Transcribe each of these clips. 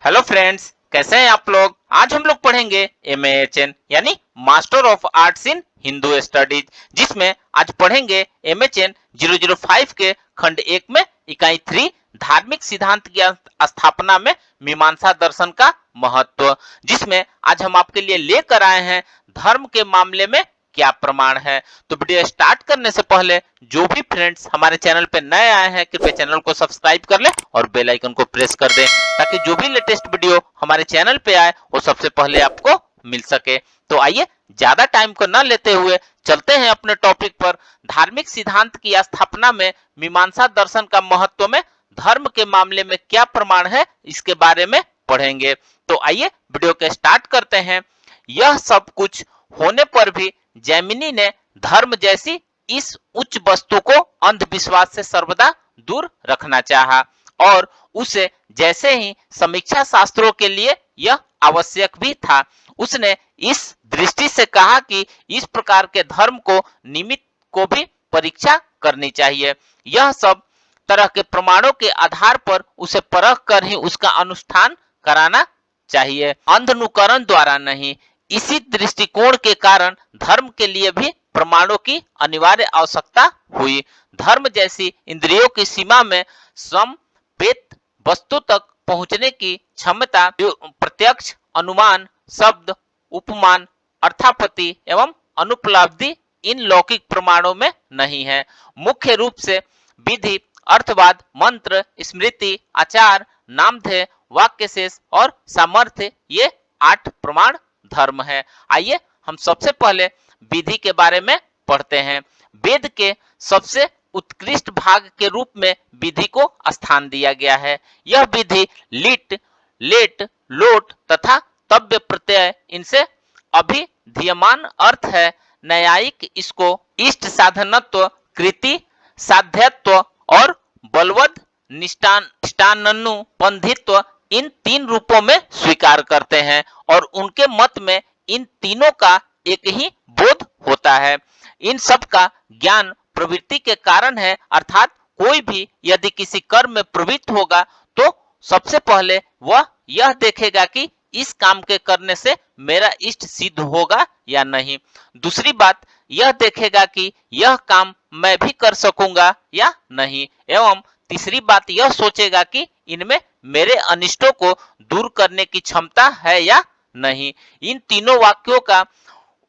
Hello friends, कैसे हैं आप लोग। आज हम लोग पढ़ेंगे MAHN यानी master of arts in Hindu studies, जिसमें आज पढ़ेंगे MHN 005 के खंड 1 में इकाई 3 धार्मिक सिद्धांत की स्थापना में मीमांसा दर्शन का महत्व, जिसमें आज हम आपके लिए लेकर आए हैं धर्म के मामले में क्या प्रमाण है। तो वीडियो स्टार्ट करने से पहले जो भी फ्रेंड्स हमारे चैनल पे नए आए हैं कृपया चैनल को सब्सक्राइब कर ले और बेल आइकन को प्रेस कर दें, ताकि जो भी लेटेस्ट वीडियो हमारे चैनल पे आए वो सबसे पहले आपको मिल सके। तो आइए ज्यादा टाइम को न लेते हुए चलते हैं अपने टॉपिक पर। धार्मिक सिद्धांत की स्थापना में मीमांसा दर्शन का महत्व में धर्म के मामले में क्या प्रमाण है, इसके बारे में पढ़ेंगे। तो आइए वीडियो के स्टार्ट करते हैं। यह सब कुछ होने पर भी जैमिनी ने धर्म जैसी इस उच्च वस्तु को अंधविश्वास से सर्वदा दूर रखना चाहा, और उसे जैसे ही समीक्षा शास्त्रों के लिए यह आवश्यक भी था। उसने इस दृष्टि से कहा कि इस प्रकार के धर्म को निमित्त को भी परीक्षा करनी चाहिए। यह सब तरह के प्रमाणों के आधार पर उसे परख कर ही उसका अनुष्ठान कराना चाहिए, अंधानुकरण द्वारा नहीं। इसी दृष्टिकोण के कारण धर्म के लिए भी प्रमाणों की अनिवार्य आवश्यकता हुई। धर्म जैसी इंद्रियों की सीमा में समवेत वस्तु तक पहुंचने की क्षमता प्रत्यक्ष अनुमान, शब्द, उपमान, अर्थापत्ति एवं अनुपलब्धि इन लौकिक प्रमाणों में नहीं है। मुख्य रूप से विधि, अर्थवाद, मंत्र, स्मृति, आचार, नामधेय, वाक्य शेष और सामर्थ्य, ये 8 प्रमाण धर्म है। आइए हम सबसे पहले विधि के बारे में पढ़ते हैं। वेद के सबसे उत्कृष्ट भाग के रूप में विधि को स्थान दिया गया है। यह विधि लिट, लेट, लोट तथा तव्य प्रत्यय इनसे अभिधीयमान अर्थ है। न्यायिक इसको इष्ट साधनत्व, कृति साध्यत्व और बलवद निष्ठानुबंधित्व इन 3 रूपों में स्वीकार करते हैं, और उनके मत में इन तीनों का एक ही बोध होता है। इन सब का ज्ञान प्रवृत्ति के कारण है, अर्थात कोई भी यदि किसी कर्म में प्रवृत्त होगा तो सबसे पहले वह यह देखेगा कि इस काम के करने से मेरा इष्ट सिद्ध होगा या नहीं। दूसरी बात यह देखेगा कि यह काम मैं भी कर सकूंगा या नहीं, एवं तीसरी बात यह सोचेगा कि इनमें मेरे अनिष्टों को दूर करने की क्षमता है या नहीं। इन तीनों वाक्यों का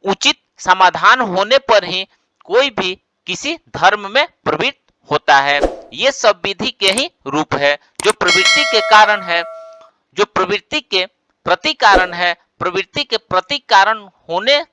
उचित समाधान होने पर ही कोई भी किसी धर्म में प्रवृत्त होता है। ये सब विधि के ही रूप है, जो प्रवृत्ति के कारण है, जो प्रवृत्ति के प्रति कारण है। प्रवृत्ति के प्रति कारण होने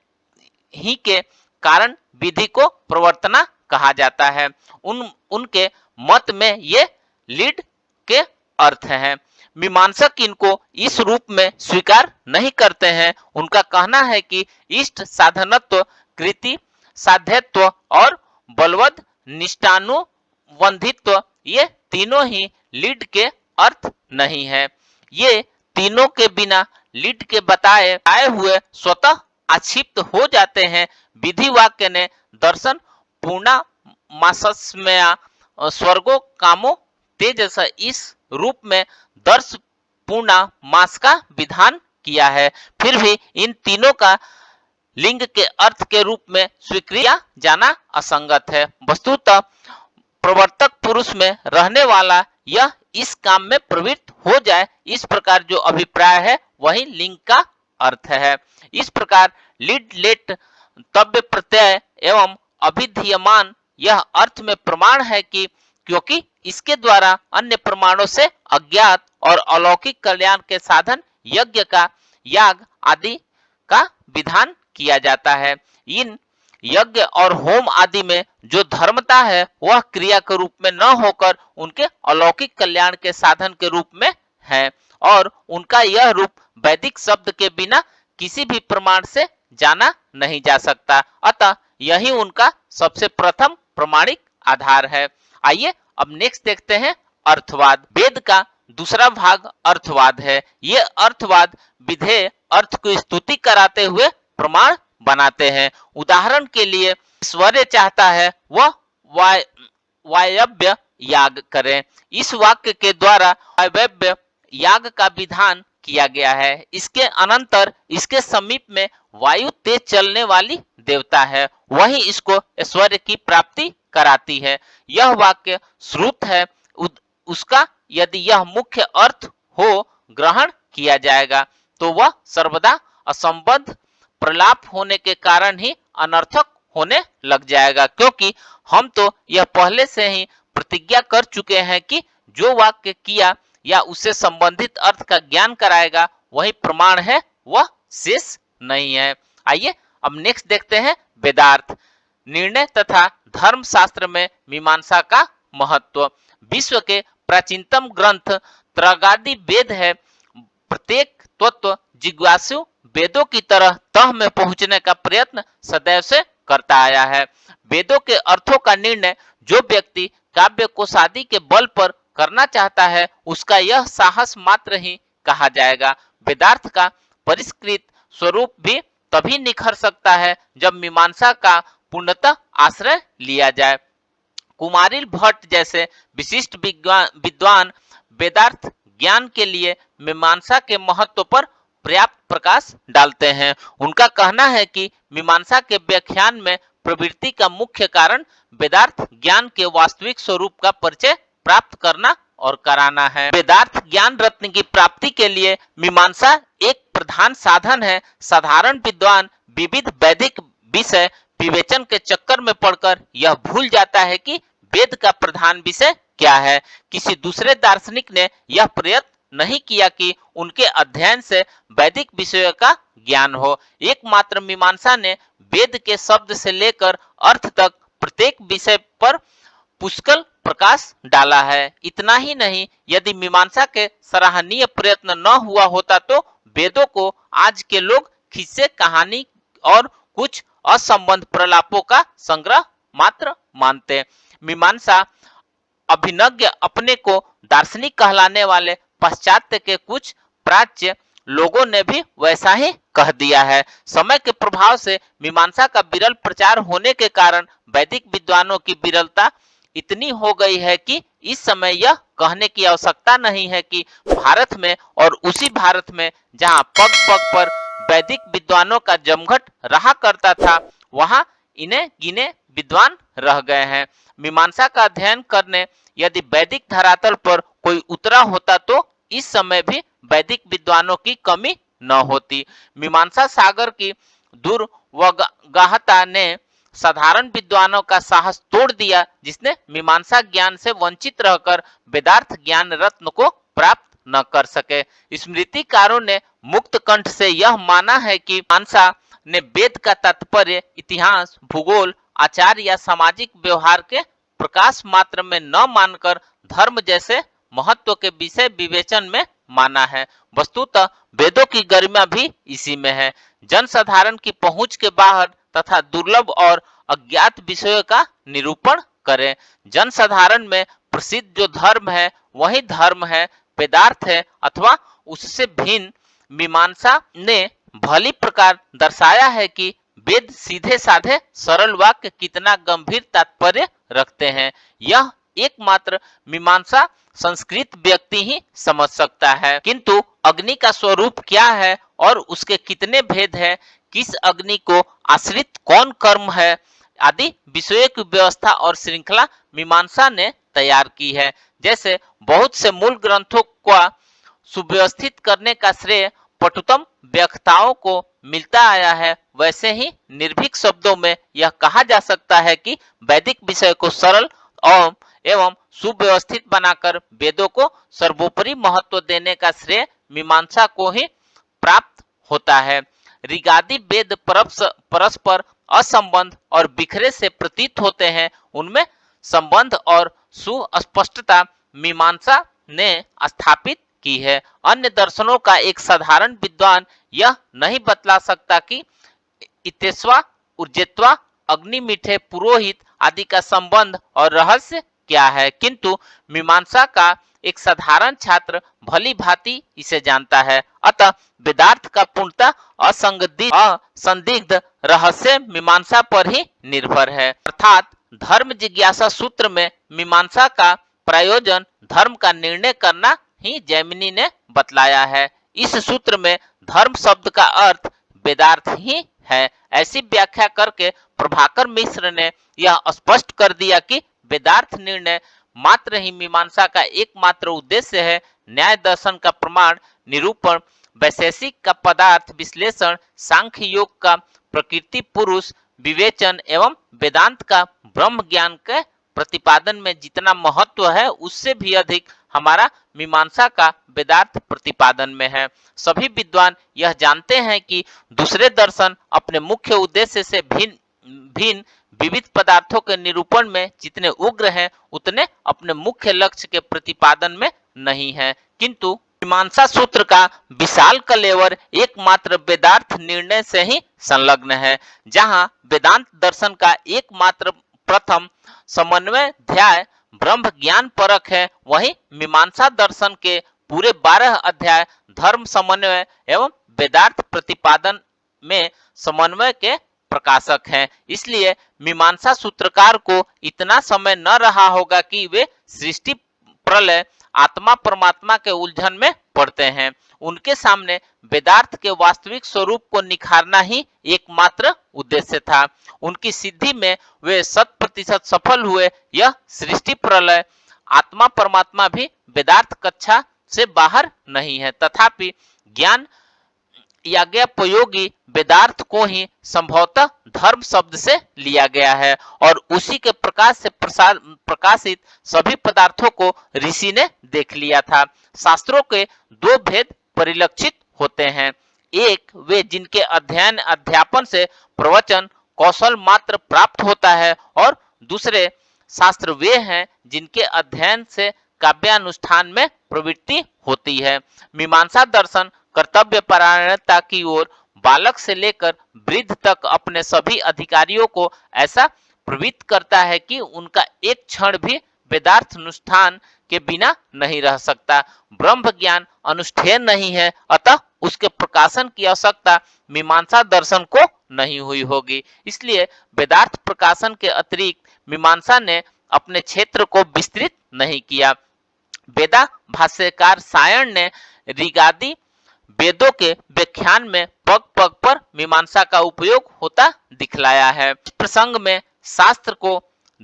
ही के कारण विधि को प्रवर्तना कहा जाता है। उनके मत में ये लीड के अर्थ हैं। मीमांसक इनको इस रूप में स्वीकार नहीं करते हैं। उनका कहना है कि इष्ट साधनत्व, कृति साध्यत्व और बलवद निष्ठानुबंधित्व ये तीनों ही लीड के अर्थ नहीं है। ये तीनों के बिना लीड के बताए आए हुए स्वतः आक्षिप्त हो जाते हैं। विधि वाक्य ने दर्शन पूर्णा मासस्मया स्वर्गो कामो तेजस इस रूप में दर्श पूर्णा मास का विधान किया है। फिर भी इन तीनों का लिंग के अर्थ के रूप में स्वीकृत जाना असंगत है। वस्तुतः प्रवर्तक पुरुष में रहने वाला यह इस काम में प्रवृत्त हो जाए, इस प्रकार जो अभिप्राय है वही लिंग का अर्थ है। इस प्रकार लीड, लेट, तव्य प्रत्यय एवं अभिधीयमान यह अर्थ में प्रमाण है कि क्योंकि इसके द्वारा अन्य प्रमाणों से अज्ञात और अलौकिक कल्याण के साधन यज्ञ का, याग आदि का विधान किया जाता है। इन यज्ञ और होम आदि में जो धर्मता है वह क्रिया के रूप में न होकर उनके अलौकिक कल्याण के साधन के रूप में है, और उनका यह रूप वैदिक शब्द के बिना किसी भी प्रमाण से जाना नहीं जा सकता। अतः यही उनका सबसे प्रथम प्रमाणिक आधार है। आइए अब नेक्स्ट देखते हैं अर्थवाद। वेद का दूसरा भाग अर्थवाद है। ये अर्थवाद विधेय अर्थ को स्तुति कराते हुए प्रमाण बनाते हैं। उदाहरण के लिए ईश्वर्य चाहता है वह वायव्य याग करें। इस वाक्य के द्वारा वायव्य याग का विधान किया गया है। इसके अनंतर इसके समीप में वायु तेज चलने वाली देवता है, वही इसको ऐश्वर्य की प्राप्ति कराती है। यह वाक्य श्रुत है, उसका यदि यह मुख्य अर्थ हो ग्रहण किया जाएगा तो वह सर्वदा असंबद्ध प्रलाप होने के कारण ही अनर्थक होने लग जाएगा, क्योंकि हम तो यह पहले से ही प्रतिज्ञा कर चुके हैं कि जो वाक्य किया या उससे संबंधित अर्थ का ज्ञान कराएगा वही प्रमाण है, वह शेष नहीं है। आइए अब नेक्स्ट देखते हैं वेदार्थ। निर्णय तथा धर्म शास्त्र में मीमांसा का महत्व। विश्व के प्राचीनतम ग्रंथ त्रगादि वेद है। प्रत्येक तत्व जिज्ञासु वेदों की तरह तह में पहुंचने का प्रयत्न सदैव से करता आया है। वेदों के अर्थों का निर्णय जो व्यक्ति काव्य कोशादि के बल पर करना चाहता है उसका यह साहस मात्र ही कहा जाएगा। वेदार्थ का परिष्कृत स्वरूप भी तभी निखर सकता है जब मीमांसा का पूर्णतः आश्रय लिया जाए। कुमारिल भट्ट जैसे विशिष्ट विद्वान वेदार्थ ज्ञान के लिए मीमांसा के महत्व पर पर्याप्त प्रकाश डालते हैं। उनका कहना है कि मीमांसा के व्याख्यान में प्रवृत्ति का मुख्य कारण वेदार्थ ज्ञान के वास्तविक स्वरूप का परिचय प्राप्त करना और कराना है। वेदार्थ ज्ञान रत्न की प्राप्ति के लिए मीमांसा एक प्रधान साधन है। साधारण विद्वान विविध वैदिक विषय विवेचन के चक्कर में पड़कर यह भूल जाता है कि वेद का प्रधान विषय क्या है। किसी दूसरे दार्शनिक ने यह प्रयत्न नहीं किया कि उनके अध्ययन से वैदिक विषयों का ज्ञान हो। एकमात्र मीमांसा ने वेद के शब्द से लेकर अर्थ तक प्रत्येक विषय पर पुष्कल प्रकाश डाला है। इतना ही नहीं, यदि मीमांसा के सराहनीय प्रयत्न न हुआ होता तो वेदों को आज के लोग खिस्से कहानी और कुछ असंबद्ध प्रलापों का संग्रह मात्र मानते। मीमांसा अभिनज्ञ अपने को दार्शनिक कहलाने वाले पाश्चात्य के कुछ प्राच्य लोगों ने भी वैसा ही कह दिया है। समय के प्रभाव से मीमांसा का विरल प्रचार होने के कारण वैदिक विद्वानों की विरलता इतनी हो गई है कि इस समय यह कहने की आवश्यकता नहीं है कि भारत में और उसी भारत में जहां पग पग पर वैदिक विद्वानों का जमघट रहा करता था वहां इन्हें गिने विद्वान रह गए हैं। मीमांसा का अध्ययन करने यदि वैदिक धरातल पर कोई उतरा होता तो इस समय भी वैदिक विद्वानों की कमी न होती। मीमांसा सागर की दुर्वगाहता ने साधारण विद्वानों का साहस तोड़ दिया, जिसने मीमांसा ज्ञान से वंचित रहकर वेदार्थ ज्ञान रत्न को प्राप्त न कर सके। स्मृतिकारों ने मुक्त कंठ से यह माना है कि मीमांसा ने वेद का तात्पर्य इतिहास, भूगोल, आचार या सामाजिक व्यवहार के प्रकाश मात्र में न मानकर धर्म जैसे महत्व के विषय विवेचन में माना है। वस्तुतः वेदों की गरिमा भी इसी में है। जनसाधारण की पहुंच के बाहर तथा दुर्लभ और अज्ञात विषयों का निरूपण करें। जनसाधारण में प्रसिद्ध जो धर्म है वही धर्म है, वेदार्थ है अथवा उससे भिन्न। मीमांसा ने भली प्रकार दर्शाया है कि वेद सीधे साधे सरल वाक्य कितना गंभीर तात्पर्य रखते हैं। यह एकमात्र मीमांसा संस्कृत व्यक्ति ही समझ सकता है। किंतु अग्नि का स्वरूप क्या है और उसके कितने भेद है, किस अग्नि को आश्रित कौन कर्म है आदि विषयों की व्यवस्था और श्रृंखला मीमांसा ने तैयार की है। जैसे बहुत से मूल ग्रंथों का सुव्यवस्थित करने का श्रेय पटुतम व्याख्याताओं को मिलता आया है, वैसे ही निर्भीक शब्दों में यह कहा जा सकता है कि वैदिक विषय को सरल और एवं सुव्यवस्थित बनाकर वेदों को सर्वोपरि महत्व देने का श्रेय मीमांसा को ही प्राप्त होता है। ऋगादि वेद परस्पर असंबंध और बिखरे से प्रतीत होते हैं, उनमें संबंध और सुस्पष्टता मीमांसा ने स्थापित की है। अन्य दर्शनों का एक साधारण विद्वान यह नहीं बतला सकता कि इतेश्वा, ऊर्जेत्वा, अग्नि, मीठे, पुरोहित आदि का संबंध और रहस्य क्या है, किंतु मीमांसा का एक साधारण छात्र भली भांति इसे जानता है। अतः वेदार्थ का पूर्णतः असंदिग्ध रहस्य मीमांसा पर ही निर्भर है। अर्थात धर्म जिज्ञासा सूत्र में मीमांसा का प्रयोजन धर्म का निर्णय करना ही जैमिनी ने बतलाया है। इस सूत्र में धर्म शब्द का अर्थ वेदार्थ ही है। ऐसी व्याख्या करके प्रभाकर मिश्र ने यह स्पष्ट कर दिया कि वेदार्थ निर्णय मात्र ही मीमांसा का एकमात्र उद्देश्य है। न्याय दर्शन का प्रमाण निरूपण, वैशेषिक का पदार्थ विश्लेषण, सांख्य योग का प्रकृति पुरुष विवेचन एवं वेदांत का ब्रह्म ज्ञान के प्रतिपादन में जितना महत्व है उससे भी अधिक हमारा मीमांसा का वेदार्थ प्रतिपादन में है। सभी विद्वान यह जानते हैं कि दूसरे दर्शन अपने मुख्य उद्देश्य से भिन्न विविध पदार्थों के निरूपण में जितने उग्र हैं उतने अपने मुख्य लक्ष्य के प्रतिपादन में नहीं है। किंतु मीमांसा सूत्र का विशाल कलेवर एकमात्र वेदार्थ निर्णय से ही संलग्न है। जहां वेदांत दर्शन का एकमात्र प्रथम समन्वय अध्याय ब्रह्म ज्ञान परक है, वहीं मीमांसा दर्शन के पूरे 12 अध्याय धर्म समन्वय एवं वेदार्थ प्रतिपादन में समन्वय के प्रकाशक हैं। इसलिए मीमांसा सूत्रकार को इतना समय न रहा होगा कि वे सृष्टि प्रलय आत्मा परमात्मा के उलझन में पड़ते हैं। उनके सामने वेदार्थ के वास्तविक स्वरूप को निखारना ही एकमात्र उद्देश्य था। उनकी सिद्धि में वे 100% सफल हुए। यह सृष्टि प्रलय आत्मा परमात्मा भी वेदार्थ कक्षा से बाहर नहीं है, तथापि ज्ञान याज्ञोपयोगी वेदार्थ को ही संभवतः धर्म शब्द से लिया गया है और उसी के प्रकाश से प्रकाशित सभी पदार्थों को ऋषि ने देख लिया था। शास्त्रों के दो भेद परिलक्षित होते हैं, एक वे जिनके अध्ययन अध्यापन से प्रवचन कौशल मात्र प्राप्त होता है और दूसरे शास्त्र वे हैं जिनके अध्ययन से काव्यानुष्ठान में प्रवृत्ति होती है। मीमांसा दर्शन कर्तव्य परायणता की ओर बालक से लेकर वृद्ध तक अपने सभी अधिकारियों को ऐसा प्रवृत्त करता है कि उनका एक क्षण भी वेदार्थ अनुष्ठान के बिना नहीं रह सकता। ब्रह्म ज्ञान अनुष्ठेय नहीं है, अतः उसके प्रकाशन की आवश्यकता मीमांसा दर्शन को नहीं हुई होगी। इसलिए वेदार्थ प्रकाशन के अतिरिक्त मीमांसा ने अपने क्षेत्र को विस्तृत नहीं किया। वेदा भाष्यकार सायण ने ऋगादि वेदों के व्याख्यान में पग पग पर मीमांसा का उपयोग होता दिखलाया है। इस प्रसंग में शास्त्र को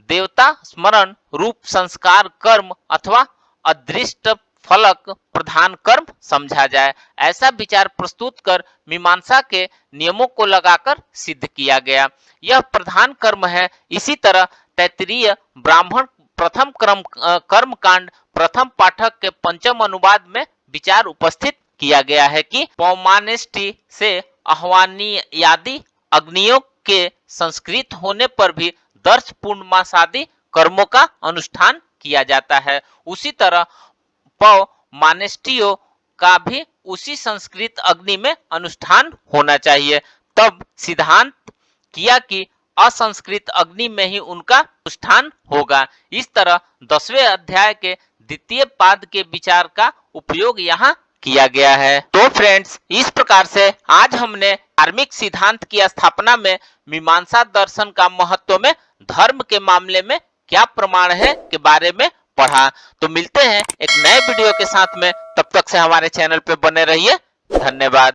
देवता स्मरण रूप संस्कार कर्म अथवा अदृष्ट फलक प्रधान कर्म समझा जाए, ऐसा विचार प्रस्तुत कर मीमांसा के नियमों को लगाकर सिद्ध किया गया। यह प्रधान कर्म है। इसी तरह तैत्तिरीय ब्राह्मण प्रथम कर्म कांड प्रथम पाठक के पंचम अनुवाद में विचार उपस्थित किया गया है कि पौमानेष्टि से आह्वानीयादि अग्नियों के संस्कृत होने पर भी दर्श पूर्णमासादि कर्मों का अनुष्ठान किया जाता है। उसी तरह पौमानेष्टियों का भी उसी संस्कृत अग्नि में अनुष्ठान होना चाहिए। तब सिद्धांत किया कि असंस्कृत अग्नि में ही उनका अनुष्ठान होगा। इस तरह 10वें अध्याय के द्वितीय पाद के विचार का उपयोग यहाँ किया गया है। तो फ्रेंड्स, इस प्रकार से आज हमने धार्मिक सिद्धांत की स्थापना में मीमांसा दर्शन का महत्व में धर्म के मामले में क्या प्रमाण है के बारे में पढ़ा। तो मिलते हैं एक नए वीडियो के साथ में, तब तक से हमारे चैनल पे बने रहिए। धन्यवाद।